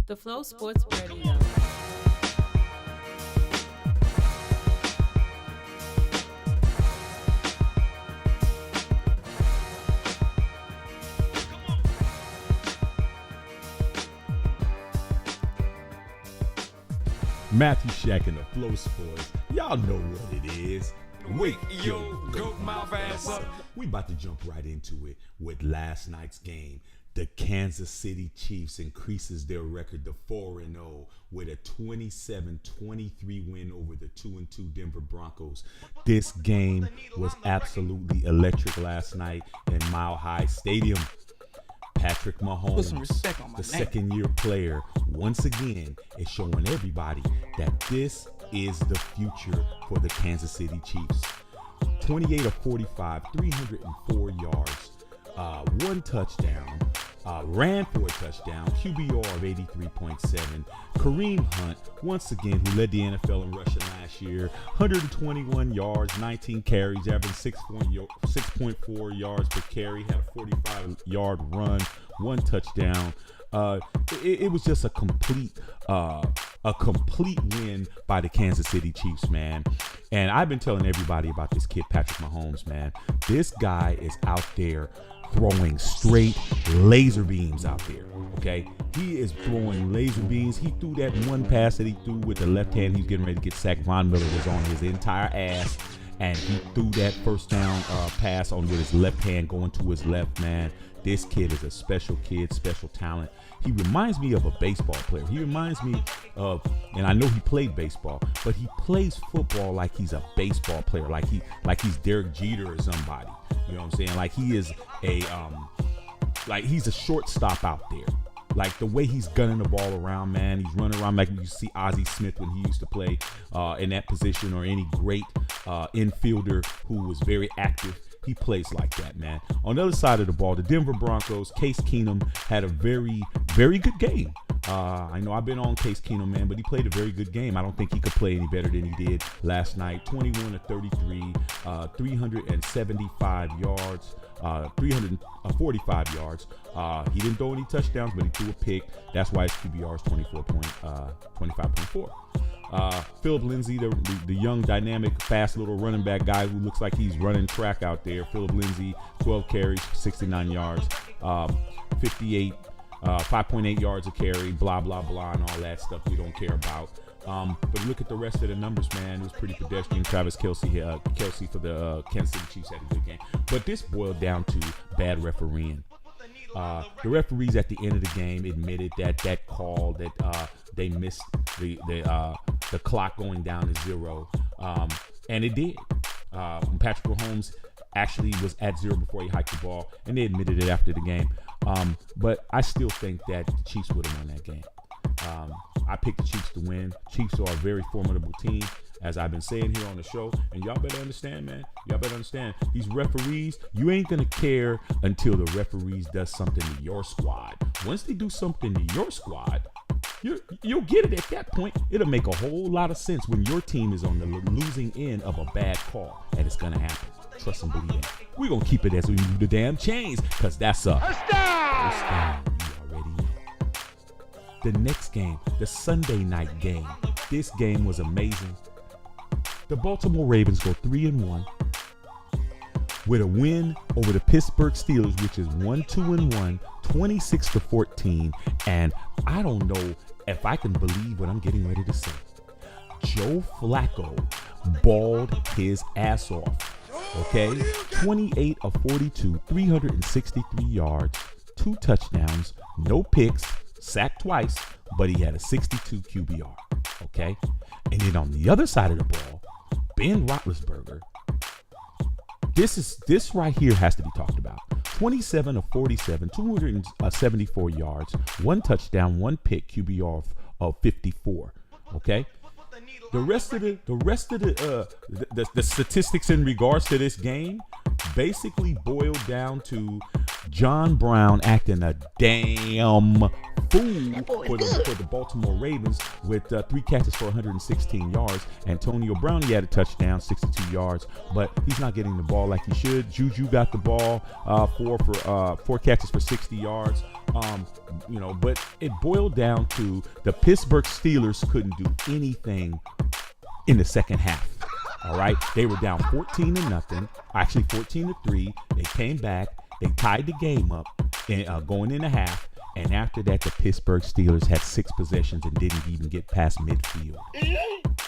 The Flow Sports Radio. Matthew Shack and the Flow Sports. Y'all know what it is. Wake yo, goat mouth ass up. We about to jump right into it with last night's game. The Kansas City Chiefs increases their record to 4-0 with a 27-23 win over the 2-2 Denver Broncos. This game was absolutely electric last night in Mile High Stadium. Patrick Mahomes, the second-year player, once again is showing everybody that this is the future for the Kansas City Chiefs. 28 of 45, 304 yards, one touchdown, ran for a touchdown, QBR of 83.7. Kareem Hunt, once again, who led the NFL in rushing last year, 121 yards, 19 carries, averaging 6.4 yards per carry, had a 45-yard run, one touchdown. It was just a complete win by the Kansas City Chiefs, man. And I've been telling everybody about this kid, Patrick Mahomes, man. This guy is out there throwing straight laser beams out there, okay? He is throwing laser beams. He threw that one pass that he threw with the left hand. He's getting ready to get sacked. Von Miller was on his entire ass, and he threw that first down pass on with his left hand going to his left, man. This kid is a special kid, special talent. He reminds me of a baseball player. He reminds me of, and I know he played baseball, but he plays football like he's a baseball player, like he's Derek Jeter or somebody. You know what I'm saying? Like he is he's a shortstop out there. Like the way he's gunning the ball around, man. He's running around like you see Ozzie Smith when he used to play in that position, or any great infielder who was very active. He plays like that, man. On the other side of the ball, the Denver Broncos, Case Keenum had a very, very good game. I know I've been on Case Keenum, man, but he played a very good game. I don't think he could play any better than he did last night. 21 of 33, 375 yards, 345 yards. He didn't throw any touchdowns, but he threw a pick. That's why his QBR is 25.4. Philip Lindsay, the young, dynamic, fast little running back guy who looks like he's running track out there. Philip Lindsay, 12 carries, 69 yards, 5.8 yards a carry, blah, blah, blah, and all that stuff we don't care about. But look at the rest of the numbers, man. It was pretty pedestrian. Travis Kelce for the Kansas City Chiefs had a good game. But this boiled down to bad refereeing. The referees at the end of the game admitted that call that they missed the clock going down to zero, and it did. Patrick Mahomes actually was at zero before he hiked the ball, and they admitted it after the game. But I still think that the Chiefs would have won that game. I picked the Chiefs to win. Chiefs are a very formidable team, as I've been saying here on the show. And y'all better understand, man. Y'all better understand. These referees, you ain't going to care until the referees does something to your squad. Once they do something to your squad, you'll get it at that point. It'll make a whole lot of sense when your team is on the losing end of a bad call. And it's going to happen. Trust and believe that. We're going to keep it as we move the damn chains, because that's a touchdown. You already know. The next game, the Sunday night game, this game was amazing. The Baltimore Ravens go 3-1 with a win over the Pittsburgh Steelers, which is 1-2-1, 26-14. And I don't know if I can believe what I'm getting ready to say. Joe Flacco balled his ass off. Okay, 28 of 42, 363 yards, 2 touchdowns, no picks, sacked twice, but he had a 62 QBR. Okay, and then on the other side of the ball, Ben Roethlisberger. This right here has to be talked about. 27 of 47, 274 yards, 1 touchdown, 1 pick, QBR of 54. Okay. The rest of the statistics in regards to this game basically boiled down to John Brown acting a damn fool for the Baltimore Ravens with 3 catches for 116 yards. Antonio Brown, he had a touchdown, 62 yards, but he's not getting the ball like he should. Juju got the ball, 4 catches for 60 yards. But it boiled down to the Pittsburgh Steelers couldn't do anything in the second half. All right, they were down 14-0, actually 14-3. They came back, they tied the game up, going in the half. And after that, the Pittsburgh Steelers had 6 possessions and didn't even get past midfield.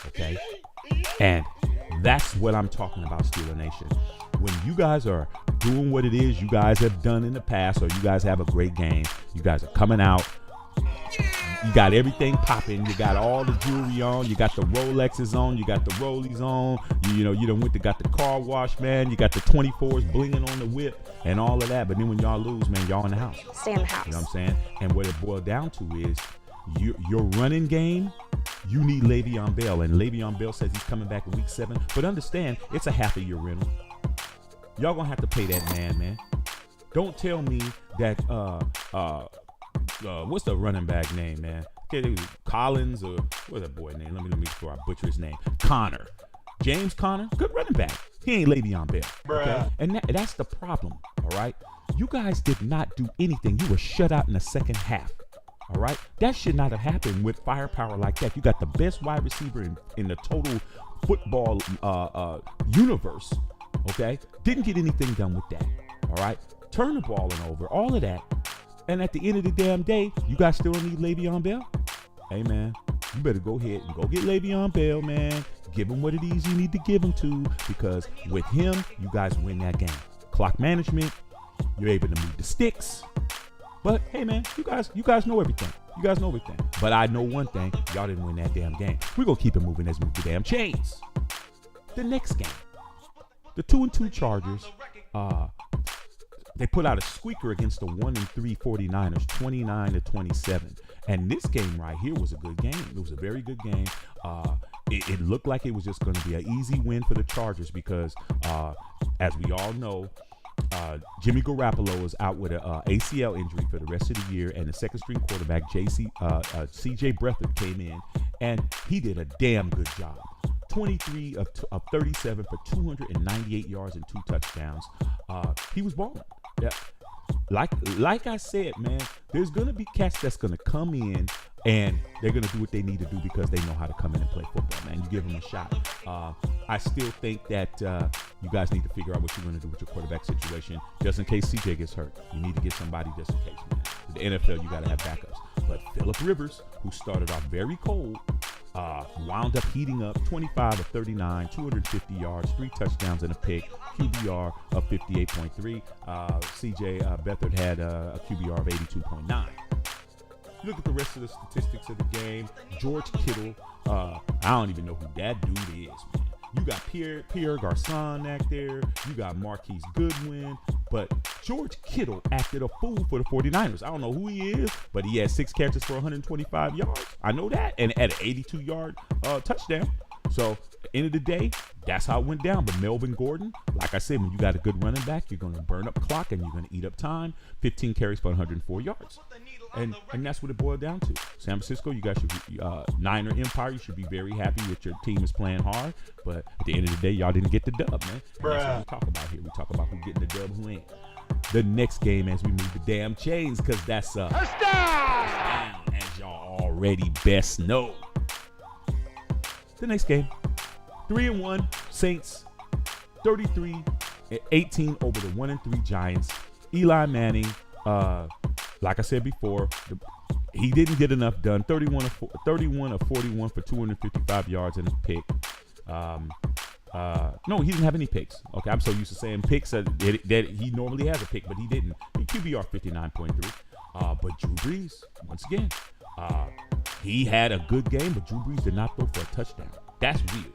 Okay, and that's what I'm talking about, Steeler Nation. When you guys are doing what it is you guys have done in the past, or you guys have a great game, you guys are coming out, you got everything popping, you got all the jewelry on, you got the Rolexes on, you got the Rollies on, you done got the car wash, man, you got the 24s blinging on the whip and all of that. But then when y'all lose, man, y'all in the house. Stay in the house. You know what I'm saying? And what it boiled down to is your running game, you need Le'Veon Bell. And Le'Veon Bell says he's coming back in week 7. But understand, it's a half a year rental. Y'all gonna have to pay that man. Don't tell me that what's the running back name, man? Okay, Collins, or what's that boy name? Let me before I butcher his name. Connor. James Conner, good running back. He ain't Le'Veon Bell. Okay? And that's the problem, all right? You guys did not do anything. You were shut out in the second half. All right, that should not have happened with firepower like that. You got the best wide receiver in the total football universe. Okay, didn't get anything done with that. All right, turn the ball over, all of that, and at the end of the damn day, you guys still don't need Le'Veon Bell. Hey man, you better go ahead and go get Le'Veon Bell, man. Give him what it is you need to give him to, because with him, you guys win that game. Clock management, you're able to move the sticks. But hey man, you guys know everything. You guys know everything. But I know one thing, y'all didn't win that damn game. We're gonna keep it moving. Let's move the damn chains. The next game, the 2-2 Chargers, they put out a squeaker against the 1-3 49ers, 29-27. And this game right here was a good game. It was a very good game. It looked like it was just going to be an easy win for the Chargers because, as we all know, Jimmy Garoppolo is out with an ACL injury for the rest of the year, and the second-string quarterback, C.J. Beathard, came in, and he did a damn good job. 23 of 37 for 298 yards and 2 touchdowns. He was balling. Yeah. Like I said, man, there's going to be cats that's going to come in and they're going to do what they need to do because they know how to come in and play football, man. You give them a shot. I still think that you guys need to figure out what you're going to do with your quarterback situation just in case CJ gets hurt. You need to get somebody just in case, man. In the NFL, you got to have backups. But Phillip Rivers, who started off very cold, wound up heating up 25 of 39, 250 yards, 3 touchdowns and a pick, QBR of 58.3. C.J. Beathard had a QBR of 82.9. Look at the rest of the statistics of the game. George Kittle, I don't even know who that dude is, man. You got Pierre Garçon back there. You got Marquise Goodwin. But George Kittle acted a fool for the 49ers. I don't know who he is, but he had 6 catches for 125 yards. I know that. And at an 82-yard touchdown. So, at the end of the day, that's how it went down. But Melvin Gordon, like I said, when you got a good running back, you're going to burn up clock and you're going to eat up time. 15 carries for 104 yards. And that's what it boiled down to. San Francisco, you got your Niner Empire. You should be very happy that your team is playing hard. But at the end of the day, y'all didn't get the dub, man. And that's what we talk about here. We talk about who getting the dub, who ain't. The next game as we move the damn chains, because that's touchdown, as y'all already best know. The next game, 3-1 Saints, 33-18 over the 1-3 Giants. Eli Manning, like I said before, he didn't get enough done. 31 of 41 for 255 yards and a pick. No, he didn't have any picks. Okay, I'm so used to saying picks that he normally has a pick, but he didn't. He QBR 59.3. But Drew Brees, once again, he had a good game, but Drew Brees did not throw for a touchdown. That's weird.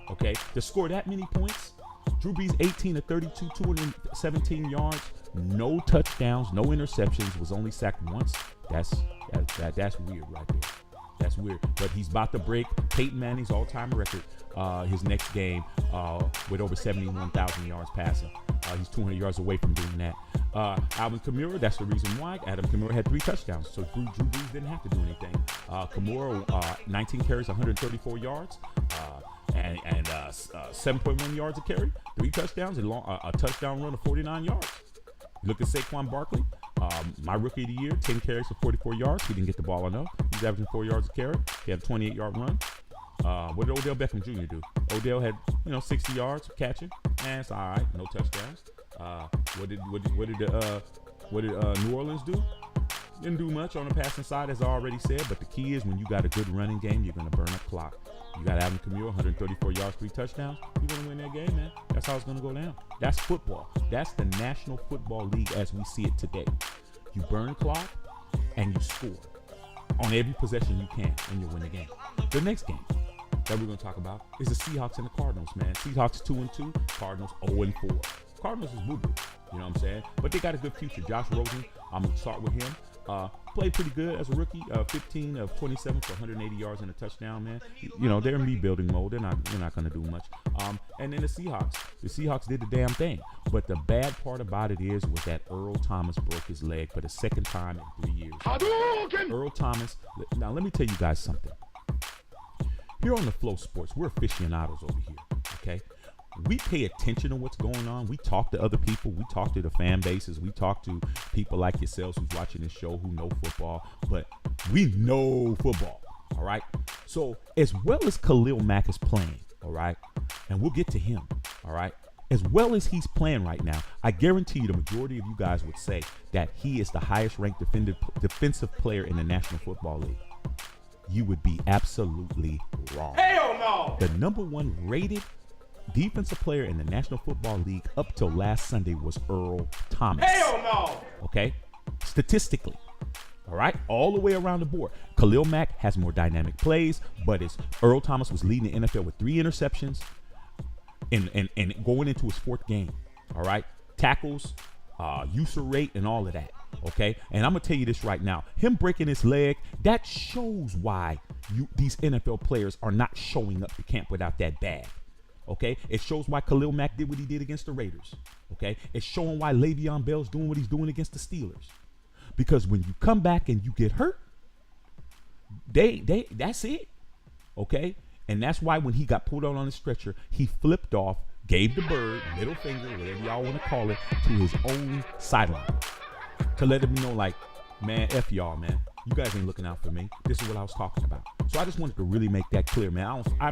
Okay, to score that many points, Drew Brees 18 of 32, 217 yards, no touchdowns, no interceptions, was only sacked once. That's weird right there. That's weird. But he's about to break Peyton Manning's all-time record his next game with over 71,000 yards passing. He's 200 yards away from doing that. Alvin Kamara, that's the reason why. Adam Kamara had 3 touchdowns, so Drew Brees didn't have to do anything. Kamara, 19 carries, 134 yards, and 7.1 yards a carry, 3 touchdowns, and a touchdown run of 49 yards. You look at Saquon Barkley, My rookie of the year, 10 carries for 44 yards. He didn't get the ball enough. He's averaging 4 yards a carry. He had a 28-yard run. What did Odell Beckham Jr. do? Odell had 60 yards catching, and it's all right. No touchdowns. What did New Orleans do? Didn't do much on the passing side, as I already said. But the key is when you got a good running game, you're gonna burn up clock. You got Alvin Kamara, 134 yards, 3 touchdowns. You're gonna win that game, man. That's how it's gonna go down. That's football. That's the National Football League as we see it today. You burn clock and you score on every possession you can, and you win the game. The next game that we're gonna talk about is the Seahawks and the Cardinals, man. Seahawks 2-2, Cardinals 0-4. Cardinals is boo-boo, you know what I'm saying? But they got a good future. Josh Rosen, I'm gonna start with him. Played pretty good as a rookie. 15 of 27 for 180 yards and a touchdown, man. They're in rebuilding mode. They're not going to do much. And then the Seahawks did the damn thing. But the bad part about it was that Earl Thomas broke his leg for the second time in 3 years. Earl Thomas. Now let me tell you guys something. Here on the Flow Sports, we're aficionados over here. Okay. We pay attention to what's going on. We talk to other people. We talk to the fan bases. We talk to people like yourselves who's watching this show who know football. But we know football, all right? So as well as Khalil Mack is playing, all right, and we'll get to him, all right, as well as he's playing right now, I guarantee you the majority of you guys would say that he is the highest ranked defensive player in the National Football League. You would be absolutely wrong. Hell no! The number 1 rated defensive player in the National Football League up till last Sunday was Earl Thomas. Hell no! Okay? Statistically. All right? All the way around the board. Khalil Mack has more dynamic plays, but Earl Thomas was leading the NFL with 3 interceptions and going into his 4th game. All right? Tackles, user rate, and all of that. Okay? And I'm going to tell you this right now. Him breaking his leg, that shows why these NFL players are not showing up to camp without that bag. Okay, it shows why Khalil Mack did what he did against the Raiders. Okay, it's showing why Le'Veon Bell's doing what he's doing against the Steelers. Because when you come back and you get hurt, that's it. Okay, and that's why when he got pulled out on the stretcher, he flipped off, gave the bird, middle finger, whatever y'all want to call it, to his own sideline to let him know, like, man, F y'all, man. You guys ain't looking out for me. This is what I was talking about. So I just wanted to really make that clear, man. I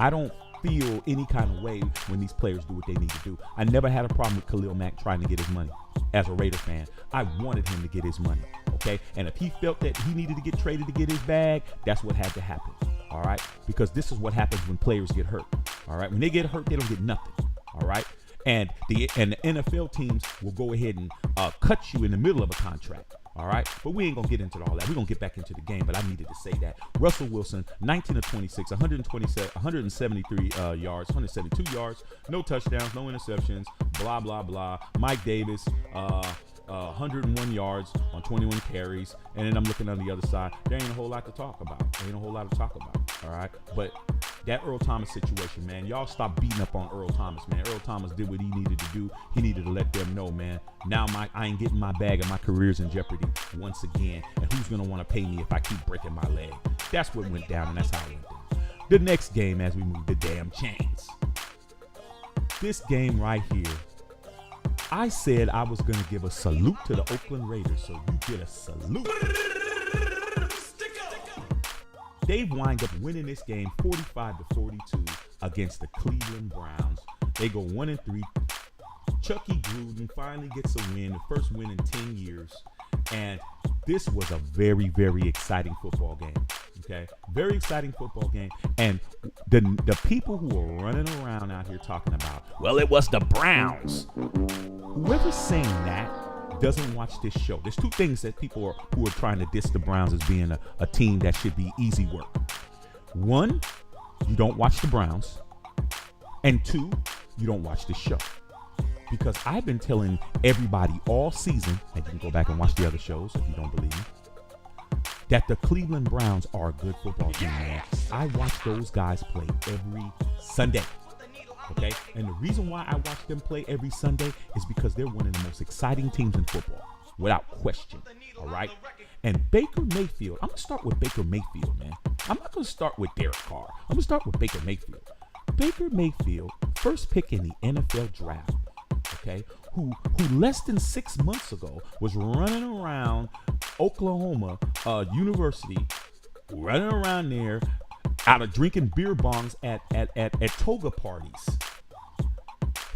don't feel any kind of way when these players do what they need to do. I never had a problem with Khalil Mack trying to get his money. As a Raider fan, I wanted him to get his money, okay? And if he felt that he needed to get traded to get his bag, that's what had to happen, all right? Because this is what happens when players get hurt, all right? When they get hurt, they don't get nothing, all right? And the NFL teams will go ahead and cut you in the middle of a contract. All right, but we ain't gonna get into all that. We're gonna get back into the game, but I needed to say that. Russell Wilson, 19 of 26, 173 yards, 172 yards, no touchdowns, no interceptions, blah, blah, blah. Mike Davis, 101 yards on 21 carries. And then I'm looking on the other side. There ain't a whole lot to talk about. All right, but that Earl Thomas situation, man, y'all stop beating up on Earl Thomas, man. Earl Thomas did what he needed to do. He needed to let them know, man, now I ain't getting my bag and my career's in jeopardy once again. And who's going to want to pay me if I keep breaking my leg? That's what went down, and that's how it went down. The next game, as we move the damn chains. This game right here, I said I was going to give a salute to the Oakland Raiders, so you get a salute. They wind up winning this game 45-42 against the Cleveland Browns. They go 1-3. Chucky Gruden finally gets a win, the first win in 10 years. And this was a very, very exciting football game. Okay, very exciting football game. And the people who are running around out here talking about, well, it was the Browns. Whoever's saying that doesn't watch this show. There's 2 things that people who are trying to diss the Browns as being a team that should be easy work. 1, you don't watch the Browns. And 2, you don't watch this show. Because I've been telling everybody all season, and you can go back and watch the other shows if you don't believe me, that the Cleveland Browns are a good football team, man. I watch those guys play every Sunday. Okay, and the reason why I watch them play every Sunday is because they're one of the most exciting teams in football, without question. All right, and Baker Mayfield. I'm gonna start with Baker Mayfield, man. I'm not gonna start with Derek Carr. I'm gonna start with Baker Mayfield. Baker Mayfield, first pick in the NFL draft. okay, who less than 6 months ago was running around Oklahoma University, running around there out of drinking beer bongs at toga parties.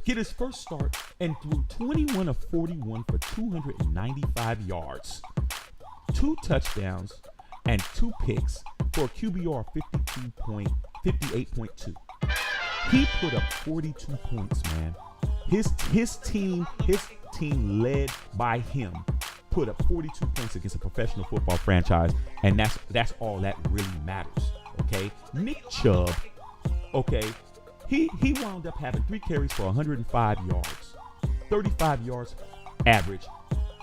Get his first start and threw 21 of 41 for 295 yards, 2 touchdowns, and 2 picks for a QBR of 58.2. He put up 42 points, man. His team led by him put up 42 points against a professional football franchise, and that's all that really matters. Okay, Nick Chubb, okay, he wound up having 3 carries for 105 yards, 35 yards average,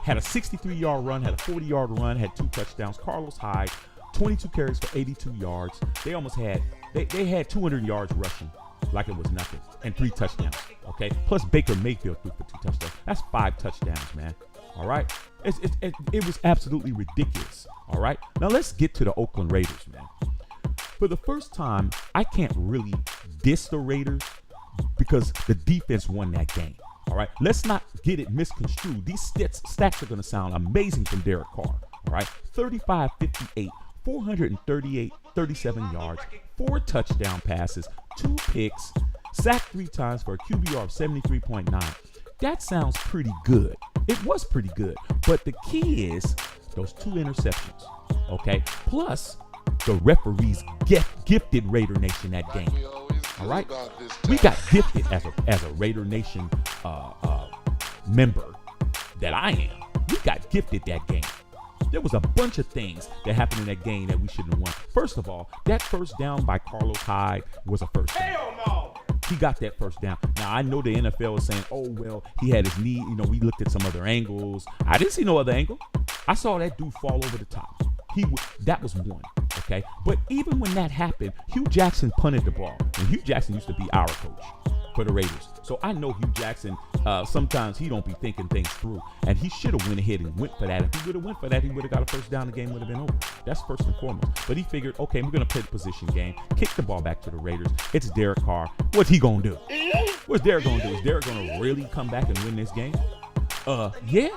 had a 63-yard run, had a 40-yard run, had 2 touchdowns. Carlos Hyde, 22 carries for 82 yards. They almost had they had 200 yards rushing like it was nothing, and 3 touchdowns. Okay, plus Baker Mayfield threw for 2 touchdowns. That's 5 touchdowns, man. All right, it was absolutely ridiculous. All right, now let's get to the Oakland Raiders, man. For the first time, I can't really diss the Raiders because the defense won that game. All right, let's not get it misconstrued. These stats are going to sound amazing from Derek Carr. All right, 35-58, 37 yards, 4 touchdown passes, 2 picks, sacked 3 times for a QBR of 73.9. That sounds pretty good. It was pretty good. But the key is those 2 interceptions. Okay, plus the referees gifted Raider Nation that game. All right, we got gifted as a Raider Nation member that I am. We got gifted that game. There was a bunch of things that happened in that game that we shouldn't have won. First of all, that first down by Carlos Hyde was a first down. Hell no! He got that first down. Now, I know the NFL is saying, oh, well, he had his knee. We looked at some other angles. I didn't see no other angle. I saw that dude fall over the top. That was one, okay? But even when that happened, Hugh Jackson punted the ball. And Hugh Jackson used to be our coach for the Raiders. So I know Hugh Jackson, sometimes he don't be thinking things through. And he should have went ahead and went for that. If he would have went for that, he would have got a first down. The game would have been over. That's first and foremost. But he figured, okay, we're going to play the position game. Kick the ball back to the Raiders. It's Derek Carr. What's he going to do? What's Derek going to do? Is Derek going to really come back and win this game? Yeah,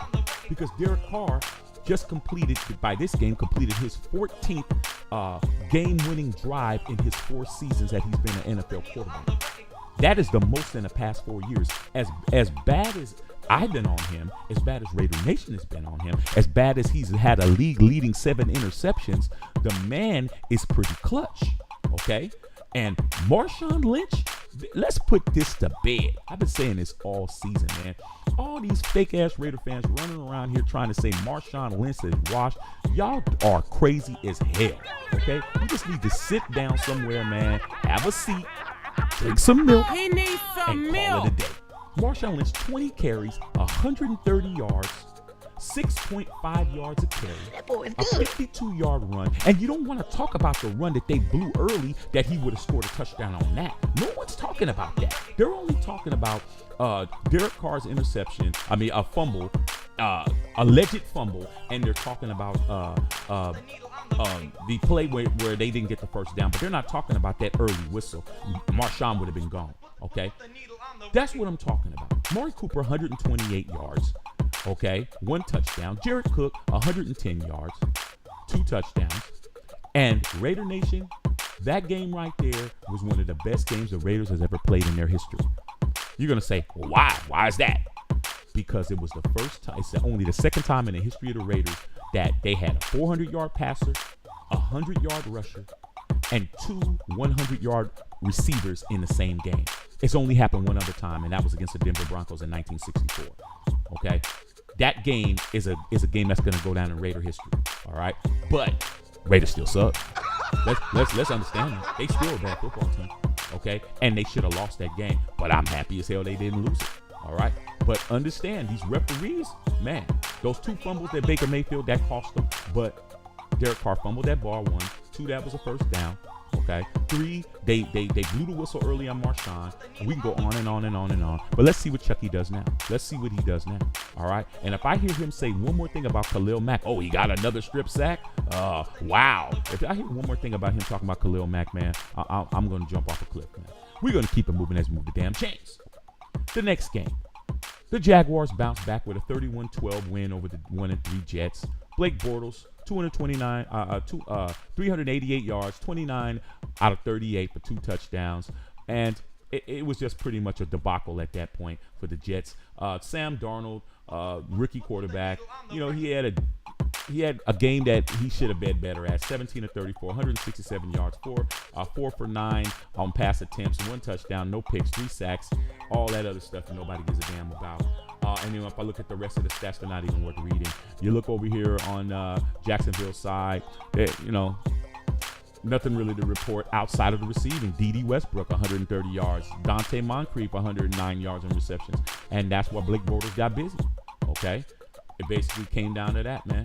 because Derek Carr just completed his 14th game-winning drive in his 4 seasons that he's been an NFL quarterback. That is the most in the past 4 years. As bad as I've been on him, as bad as Raider Nation has been on him, as bad as he's had a league-leading 7 interceptions, the man is pretty clutch, okay? And Marshawn Lynch, let's put this to bed. I've been saying this all season, man. All these fake-ass Raider fans running around here trying to say Marshawn Lynch is washed. Y'all are crazy as hell, okay? You just need to sit down somewhere, man, have a seat, drink some milk, He needs some and milk. call it a day. Marshawn Lynch, 20 carries, 130 yards, 6.5 yards a carry, That boy is a good. 52-yard run. And you don't want to talk about the run that they blew early that he would have scored a touchdown on that. No one's talking about that. They're only talking about Derek Carr's interception, a fumble, alleged fumble, and they're talking about the play where they didn't get the first down, but they're not talking about that early whistle. Marshawn would have been gone, okay? That's what I'm talking about. Maury Cooper, 128 yards, okay? 1 touchdown. Jared Cook, 110 yards, 2 touchdowns. And Raider Nation, that game right there was one of the best games the Raiders has ever played in their history. You're going to say, well, why? Why is that? Because it was the first time, it's only the second time in the history of the Raiders that they had a 400-yard passer, a 100-yard rusher, and 2 100-yard receivers in the same game. It's only happened one other time, and that was against the Denver Broncos in 1964. Okay? That game is a game that's going to go down in Raider history. All right? But Raiders still suck. Let's understand that. They still a bad football team. Okay? And they should have lost that game. But I'm happy as hell they didn't lose it. All right? But understand, these referees, man, those 2 fumbles that Baker Mayfield, that cost them. But Derek Carr fumbled that ball 1. 2, that was a first down. Okay. 3, they blew the whistle early on Marshawn. We can go on and on and on and on. But let's see what Chucky does now. Let's see what he does now. All right. And if I hear him say one more thing about Khalil Mack, oh, he got another strip sack. Wow. If I hear one more thing about him talking about Khalil Mack, man, I'm going to jump off a cliff, man. We're going to keep it moving as we move the damn chains. The next game. The Jaguars bounced back with a 31-12 win over the 1-3 Jets. Blake Bortles, 388 yards, 29 out of 38 for 2 touchdowns. And it was just pretty much a debacle at that point for the Jets. Sam Darnold, rookie quarterback, he had a game that he should have been better at. 17 of 34, 167 yards, 4 for 9 on pass attempts, 1 touchdown, no picks, 3 sacks, all that other stuff that nobody gives a damn about. And then if I look at the rest of the stats, they're not even worth reading. You look over here on Jacksonville's side, nothing really to report outside of the receiving. D.D. Westbrook, 130 yards. Dante Moncrief, 109 yards in receptions. And that's why Blake Bortles got busy. Okay? It basically came down to that, man.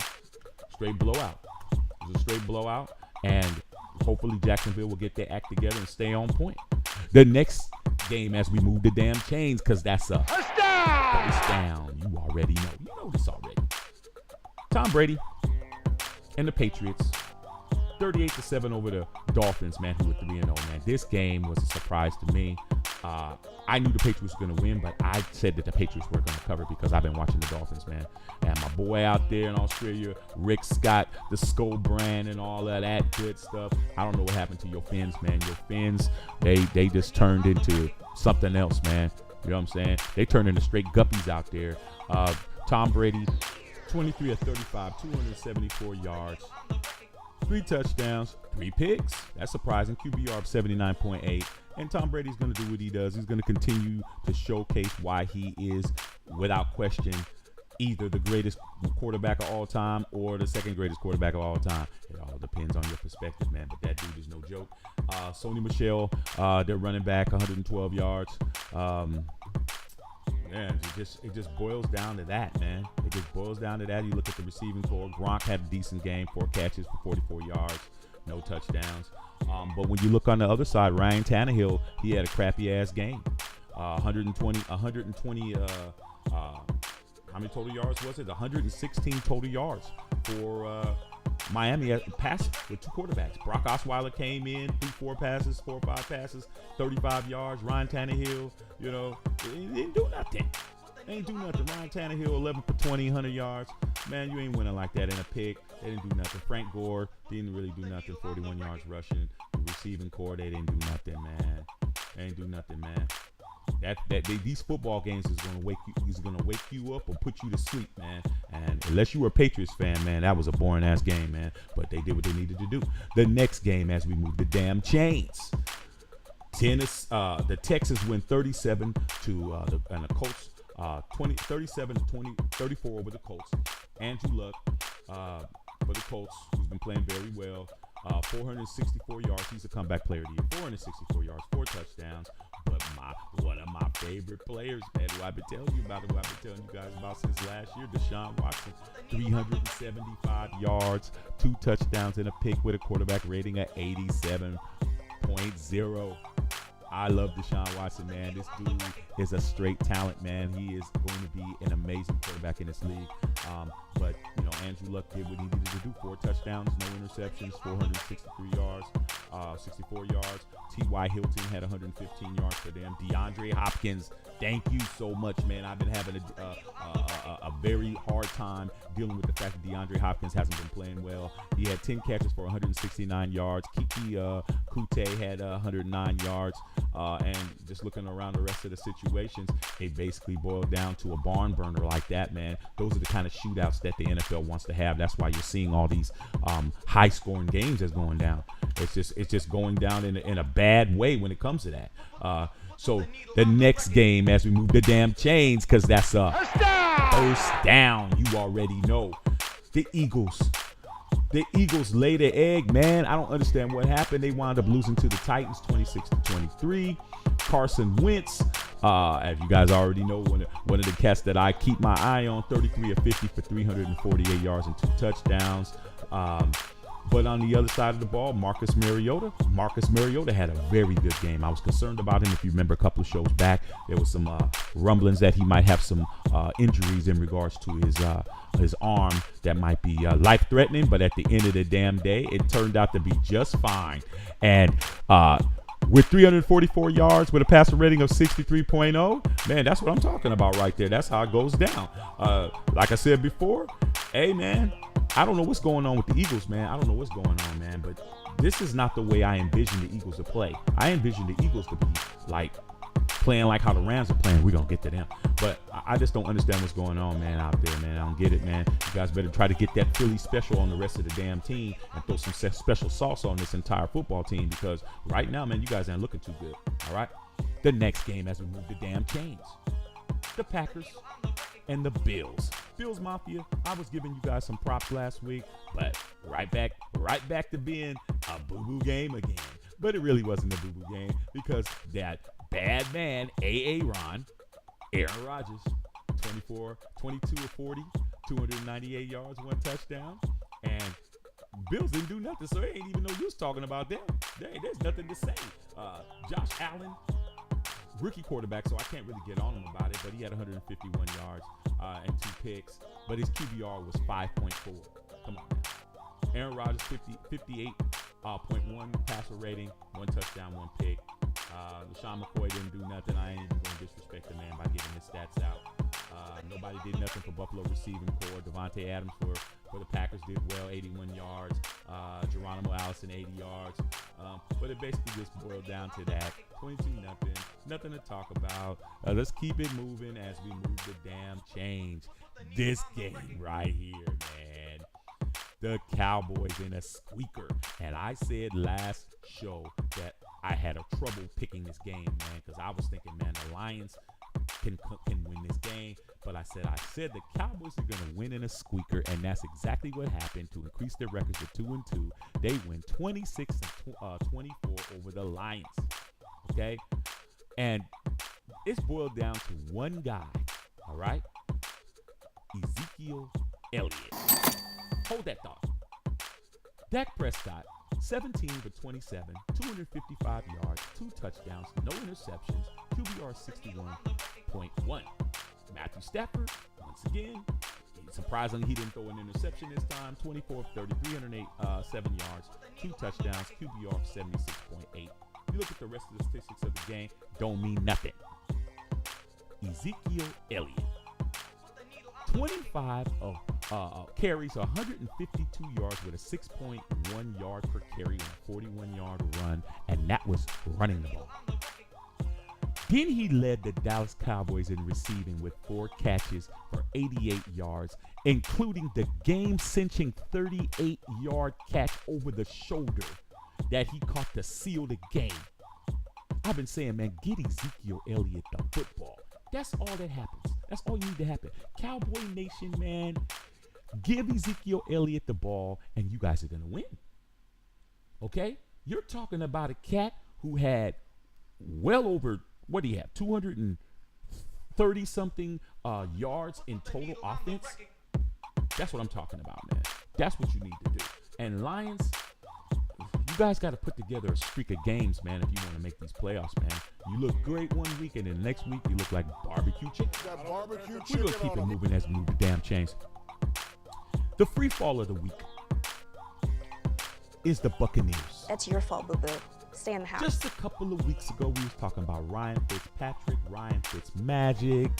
Straight blowout. It was a straight blowout. And hopefully Jacksonville will get their act together and stay on point. The next game as we move the damn chains, because that's a first down. You already know. You know this already. Tom Brady and the Patriots. 38-7 over the Dolphins, man, who were 3-0, man. This game was a surprise to me. I knew the Patriots were going to win, but I said that the Patriots were going to cover because I've been watching the Dolphins, man. And my boy out there in Australia, Rick Scott, the Skull brand and all of that good stuff. I don't know what happened to your Fins, man. Your Fins, they just turned into something else, man. You know what I'm saying? They turned into straight guppies out there. Tom Brady, 23 of 35, 274 yards. 3 touchdowns, 3 picks. That's surprising. QBR of 79.8. And Tom Brady's going to do what he does. He's going to continue to showcase why he is, without question, either the greatest quarterback of all time or the second greatest quarterback of all time. It all depends on your perspective, man. But that dude is no joke. Sony Michel, their running back, 112 yards. Man, it just boils down to that, man. It just boils down to that. You look at the receiving core. Gronk had a decent game, 4 catches for 44 yards, no touchdowns. But when you look on the other side, Ryan Tannehill, he had a crappy ass game. 120. How many total yards was it? 116 total yards for Miami passing with 2 quarterbacks. Brock Osweiler came in, 4 or 5 passes, 35 yards. Ryan Tannehill, he didn't do nothing. Ain't do nothing. Ryan Tannehill, 11 for 20, 100 yards. Man, you ain't winning like that in a pick. They didn't do nothing. Frank Gore didn't really do nothing. 41 yards rushing. The receiving core, they didn't do nothing, man. They ain't do nothing, man. These football games is gonna wake you up or put you to sleep, man. And unless you were a Patriots fan, man, that was a boring ass game, man. But they did what they needed to do. The next game, as we move the damn chains, the Texans win 37 to and the Colts 37-34 over the Colts. Andrew Luck for the Colts, who's been playing very well. 464 yards. He's a comeback player of the year. 464 yards, 4 touchdowns. But one of my favorite players, man, who I've been telling you about, who I've been telling you guys about since last year, Deshaun Watson, 375 yards, 2 touchdowns and a pick with a quarterback rating at 87.0. I love Deshaun Watson, man. This dude is a straight talent, man. He is going to be an amazing quarterback in this league. But Andrew Luck did what he needed to do. 4 touchdowns, no interceptions, 463 yards, 64 yards. T.Y. Hilton had 115 yards for them. DeAndre Hopkins, thank you so much, man. I've been having a very hard time dealing with the fact that DeAndre Hopkins hasn't been playing well. He had 10 catches for 169 yards. Kiki Kute had 109 yards. And just looking around the rest of the situations, it basically boiled down to a barn burner like that, man. Those are the kind of shootouts that the NFL wants to have. That's why you're seeing all these high-scoring games that's going down. It's just going down in a bad way when it comes to that. So the next game, as we move the damn chains, because that's a first down. You already know. The Eagles laid an egg, man. I don't understand what happened. They wound up losing to the Titans 26-23. Carson Wentz, as you guys already know, one of the cats that I keep my eye on, 33 of 50 for 348 yards and 2 touchdowns. But on the other side of the ball, Marcus Mariota had a very good game. I was concerned about him. If you remember a couple of shows back, there was some rumblings that he might have some injuries in regards to his arm that might be life-threatening. But at the end of the damn day, it turned out to be just fine. And with 344 yards with a passer rating of 63.0. Man, that's what I'm talking about right there. That's how it goes down. Like I said before, hey, man, I don't know what's going on with the Eagles, man. I don't know what's going on, man. But this is not the way I envision the Eagles to play. I envision the Eagles to be like playing like how the Rams are playing. We're going to get to them. But I just don't understand what's going on, man, out there, man. I don't get it, man. You guys better try to get that Philly special on the rest of the damn team and throw some special sauce on this entire football team, because right now, man, you guys ain't looking too good. All right? The next game as we move the damn chains. The Packers and the Bills. Bills Mafia, I was giving you guys some props last week, but right back to being a boo-boo game again. But it really wasn't a boo-boo game, because that bad man, Aaron Rodgers, 22 of 40, 298 yards, 1 touchdown, and Bills didn't do nothing, so there ain't even no use talking about them. There's nothing to say. Josh Allen, rookie quarterback, so I can't really get on him about it, but he had 151 yards and 2 picks, but his QBR was 5.4. Come on. Aaron Rodgers, 58.1 passer rating, 1 touchdown, 1 pick. LaShawn McCoy didn't do nothing. I ain't even going to disrespect the man by giving his stats out. Nobody did nothing for Buffalo receiving corps. Devontae Adams for the Packers did well, 81 yards. Geronimo Allison, 80 yards. But it basically just boiled down to that. 22-0. Nothing to talk about. Let's keep it moving as we move the damn change. This game right here, man. The Cowboys in a squeaker. And I said last show that I had a trouble picking this game, man, because I was thinking, man, the Lions can win this game. But I said the Cowboys are going to win in a squeaker, and that's exactly what happened. To increase their records to 2-2, they win 26-24 over the Lions. Okay? And it's boiled down to one guy, all right? Ezekiel Elliott. Hold that thought. Dak Prescott, 17 for 27, 255 yards, 2 touchdowns, no interceptions, QBR 61.1. Matthew Stafford, once again, surprisingly, he didn't throw an interception this time. 24 of 30, 307 yards, 2 touchdowns, QBR 76.8. You look at the rest of the statistics of the game, don't mean nothing. Ezekiel Elliott, 25 of carries, 152 yards with a 6.1 yard per carry and a 41-yard run, and that was running the ball. Then he led the Dallas Cowboys in receiving with 4 catches for 88 yards, including the game-cinching 38-yard catch over the shoulder that he caught to seal the game. I've been saying, man, get Ezekiel Elliott the football. That's all that happens. That's all you need to happen. Cowboy Nation, man, give Ezekiel Elliott the ball, and you guys are going to win. Okay? You're talking about a cat who had well over, what do you have, 230-something yards in total offense? That's what I'm talking about, man. That's what you need to do. And Lions, you guys got to put together a streak of games, man, if you want to make these playoffs, man. You look great one week, and then next week you look like barbecue chicken. We're going to keep it moving as we move the damn chains. The free fall of the week is the Buccaneers. That's your fault, boo-boo. Stay in the house. Just a couple of weeks ago, we was talking about Ryan Fitzpatrick, Ryan Fitzmagic.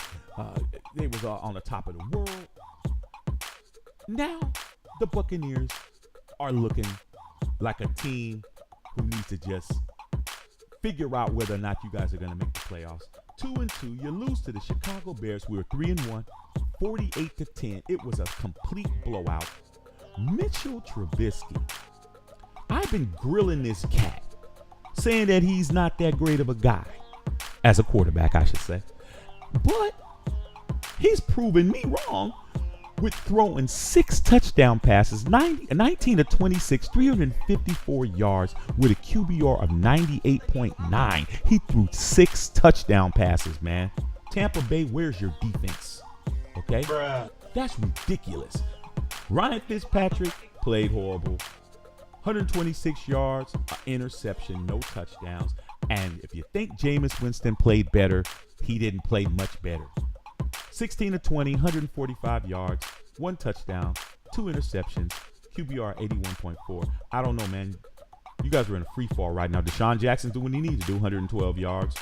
They was on the top of the world. Now, the Buccaneers are looking like a team who needs to just figure out whether or not you guys are going to make the playoffs. 2-2, you lose to the Chicago Bears. We were 3-1, 48-10. It was a complete blowout. Mitchell Trubisky. I've been grilling this cat, saying that he's not that great of a guy as a quarterback, I should say. But he's proven me wrong with throwing 6 touchdown passes, 19 of 26, 354 yards with a QBR of 98.9. He threw 6 touchdown passes, man. Tampa Bay, where's your defense? Okay? Bruh. That's ridiculous. Ryan Fitzpatrick played horrible. 126 yards, an interception, no touchdowns. And if you think Jameis Winston played better, he didn't play much better. 16 of 20, 145 yards, 1 touchdown, 2 interceptions, QBR 81.4. I don't know, man. You guys are in a free fall right now. Deshaun Jackson's doing what he needs to do, 112 yards.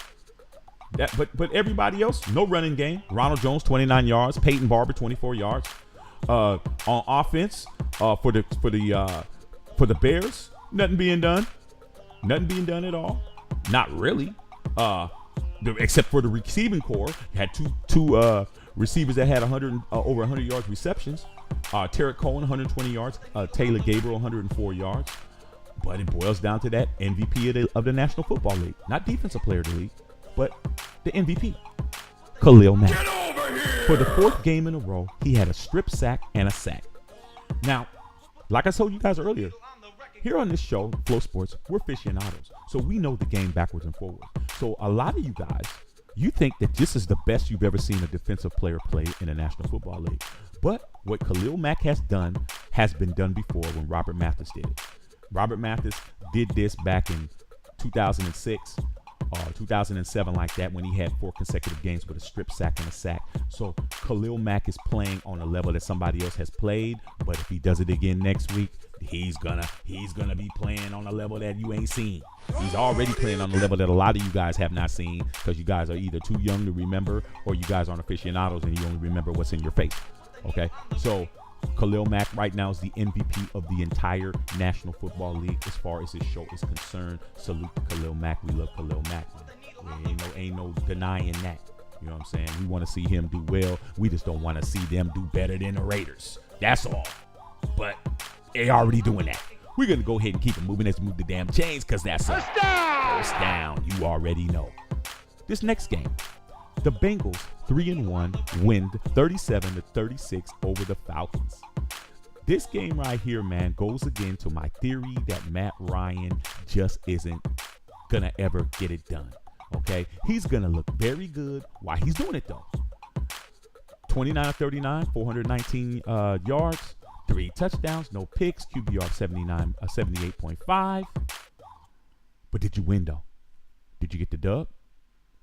But everybody else, no running game. Ronald Jones, 29 yards. Peyton Barber, 24 yards. On offense, for the Bears, nothing being done. Nothing being done at all. Not really. Except for the receiving core, you had two receivers that had over 100 yards receptions. Tarek Cohen, 120 yards. Taylor Gabriel, 104 yards. But it boils down to that MVP of the National Football League. Not Defensive Player of the League, but the MVP. Khalil Mack. Get over here! For the 4th game in a row, he had a strip sack and a sack. Now, like I told you guys earlier, here on this show, Flow Sports, we're aficionados. So we know the game backwards and forwards. So a lot of you guys, you think that this is the best you've ever seen a defensive player play in the National Football League. But what Khalil Mack has done has been done before when Robert Mathis did it. Robert Mathis did this back in 2006 or 2007 like that when he had 4 consecutive games with a strip sack and a sack. So Khalil Mack is playing on a level that somebody else has played, but if he does it again next week, he's gonna be playing on a level that you ain't seen. He's already playing on a level that a lot of you guys have not seen because you guys are either too young to remember or you guys aren't aficionados and you only remember what's in your face. Okay, so Khalil Mack right now is the MVP of the entire National Football League as far as his show is concerned. Salute to Khalil Mack. We love Khalil Mack. Ain't no denying that. You know what I'm saying? We want to see him do well. We just don't want to see them do better than the Raiders. That's all. But they already doing that. We're going to go ahead and keep it moving. Let's move the damn chains because that's a first down. You already know. This next game, the Bengals 3-1 win 37-36 over the Falcons. This game right here, man, goes again to my theory that Matt Ryan just isn't going to ever get it done. Okay? He's going to look very good while he's doing it, though. 29-39, 419 yards, 3 touchdowns, no picks, QBR 78.5. But did you win, though? Did you get the dub?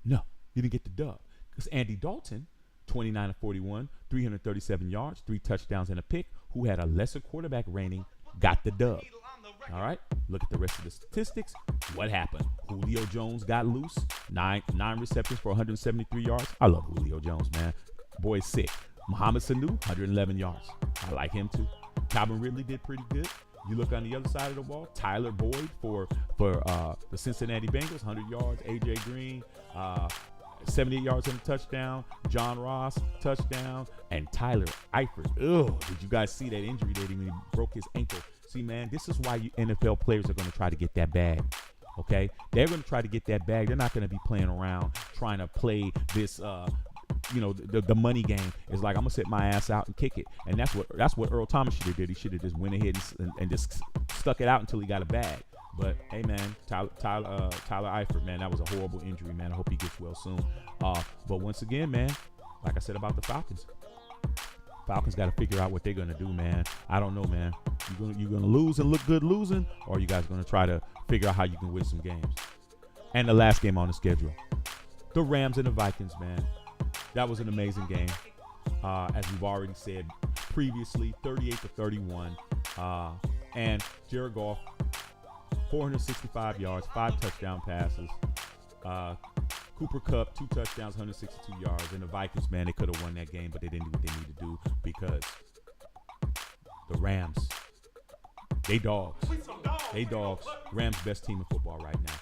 No, you didn't get the dub. Because Andy Dalton, 29-41, 337 yards, 3 touchdowns and a pick, who had a lesser quarterback rating, got the dub. All right, look at the rest of the statistics. What happened? Julio Jones got loose, 9 receptions for 173 yards. I love Julio Jones, man. Boy is sick. Mohamed Sanu, 111 yards. I like him too. Calvin Ridley did pretty good. You look on the other side of the ball, Tyler Boyd for the Cincinnati Bengals, 100 yards. A.J. Green, 78 yards and a touchdown. John Ross, touchdown. And Tyler Eifert. Ugh, did you guys see that injury that he broke his ankle? See, man, this is why you NFL players are going to try to get that bag. Okay? They're going to try to get that bag. They're not going to be playing around trying to play this the money game. Is like, I'm gonna sit my ass out and kick it, and that's what Earl Thomas should have did. He should have just went ahead and just stuck it out until he got a bag. But hey, man, Tyler Eifert, man, that was a horrible injury, man. I hope he gets well soon. But once again, man, like I said about the Falcons got to figure out what they're gonna do, man. I don't know, man. You gonna lose and look good losing, or are you guys gonna try to figure out how you can win some games? And the last game on the schedule, the Rams and the Vikings, man. That was an amazing game. As we've already said previously, 38-31. And Jared Goff, 465 yards, 5 touchdown passes. Cooper Kupp, 2 touchdowns, 162 yards. And the Vikings, man, they could have won that game, but they didn't do what they needed to do because the Rams, they dogs. They dogs. Rams, best team in football right now.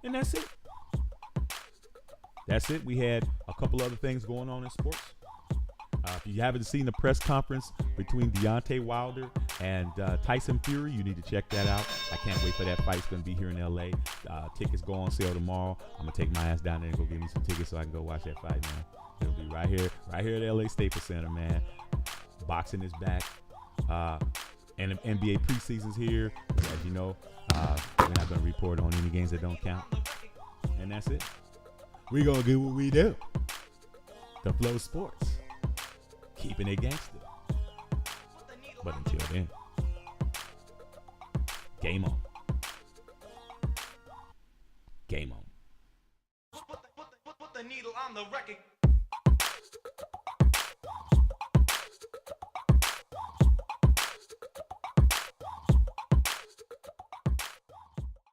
And that's it. That's it. We had a couple other things going on in sports. If you haven't seen the press conference between Deontay Wilder and Tyson Fury, you need to check that out. I can't wait for that fight. It's going to be here in L.A. Tickets go on sale tomorrow. I'm going to take my ass down there and go get me some tickets so I can go watch that fight, man. It'll be right here at L.A. Staples Center, man. Boxing is back. And the NBA preseason's here. As you know, we're not going to report on any games that don't count. And that's it. We're going to do what we do. The Flow Sports. Keeping it gangster. But until then, game on. Game on. Put the needle on the record.